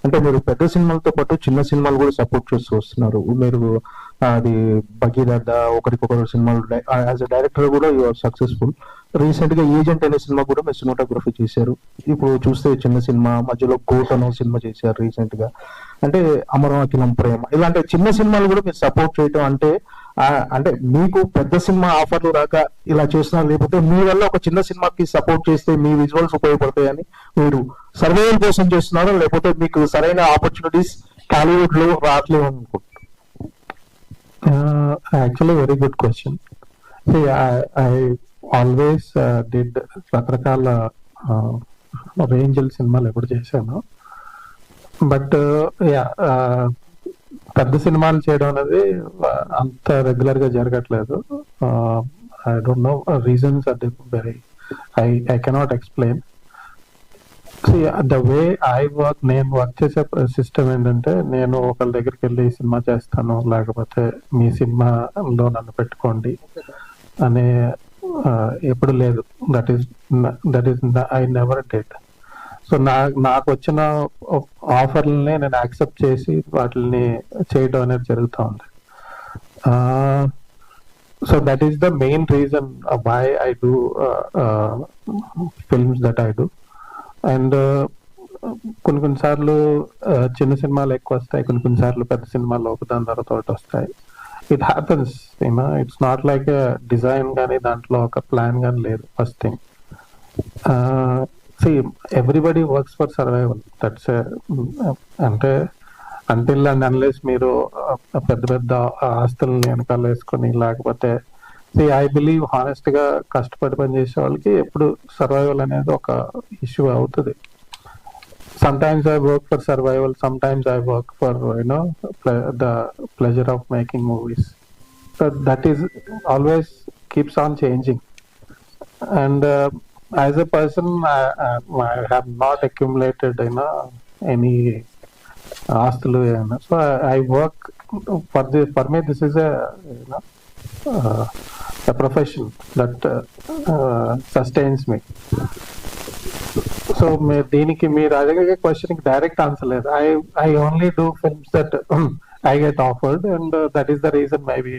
అంటే మీరు పెద్ద సినిమాలతో పాటు చిన్న సినిమాలు కూడా సపోర్ట్ చేస్తూ వస్తున్నారు. మీరు అది భగీరథ, ఒకరికొకరు సినిమాలు యాజ్ అ డైరెక్టర్ కూడా యు ఆర్ సక్సెస్ఫుల్. రీసెంట్ గా ఏజెంట్ అనే సినిమా కూడా మీరు సినిమాటోగ్రఫీ చేశారు. ఇప్పుడు చూస్తే చిన్న సినిమా మధ్యలో కోట్ అనే సినిమా చేశారు రీసెంట్ గా. అంటే అమరం అఖిలం ప్రేమ, ఇలాంటి చిన్న సినిమాలు కూడా మీరు సపోర్ట్ చేయటం అంటే అంటే మీకు పెద్ద సినిమా ఆఫర్లు రాక ఇలా చేస్తున్నారు, లేకపోతే మీ వల్ల ఒక చిన్న సినిమాకి సపోర్ట్ చేస్తే మీ విజువల్స్ ఉపయోగపడతాయని మీరు సర్వైవల్ కోసం చేస్తున్నారా, లేకపోతే మీకు సరైన ఆపర్చునిటీస్ టాలీవుడ్ లో రావట్లేదు అనుకుంటున్నారు? Actually very good question. I always did రకరకాల రేంజల్ సినిమాలు ఎప్పుడు చేశాను. బట్ పెద్ద సినిమాలు చేయడం అనేది అంత రెగ్యులర్ గా జరగట్లేదు. I don't know reasons are very I cannot explain. The way I work, నేను వర్క్ చేసే సిస్టమ్ ఏంటంటే, నేను ఒకళ్ళ దగ్గరికి వెళ్ళి సినిమా చేస్తాను, లేకపోతే మీ సినిమాలో నన్ను పెట్టుకోండి అనే ఎప్పుడు లేదు. That is I never dead. So నాకు వచ్చిన ఆఫర్లని నేను యాక్సెప్ట్ చేసి వాటిని చేయడం అనేది జరుగుతూ ఉంది. So that is the main reason why I do films that I do. And కొన్నిసార్లు చిన్న సినిమాలు ఎక్కువ వస్తాయి, కొన్నిసార్లు పెద్ద సినిమాలు ఒకదాని తర్వాత ఒకటి వస్తాయి. It happens, it's not like design కానీ దాంట్లో ఒక ప్లాన్ కానీ లేదు. First thing, everybody works for survival. That's అంటే అంటిల్ అండ్ అన్లెస్ మీరు పెద్ద పెద్ద ఆస్తుల్ని వెనకాల వేసుకొని, లేకపోతే ఐ బిలీవ్ హానెస్ట్ గా కష్టపడి పని చేసే వాళ్ళకి ఎప్పుడు సర్వైవల్ అనేది ఒక ఇష్యూ అవుతుంది. Sometimes I work for survival, sometimes I work for the pleasure of making movies. That is always keeps on changing. And as a person, I have not accumulated any aastulu, so I work for this. For me, this is a profession that sustains me. So deeniki meer adege question ki direct answer లేదు. I only do films that I get offered, and that is the reason maybe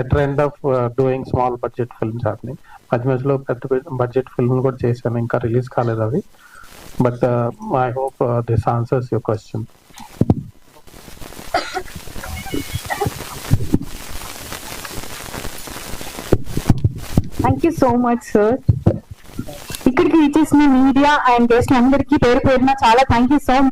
a trend of doing small budget films happening. మధ్యలో పెద్ద budget film కూడా చేశాను, ఇంకా release కాలేదు అవి. But I hope this answers your question. Thank you so much sir. ఇక్కడికి ఇచ్చేసిన media and guest అందరికీ పేరు పేరున చాలా థ్యాంక్ యూ సో మచ్.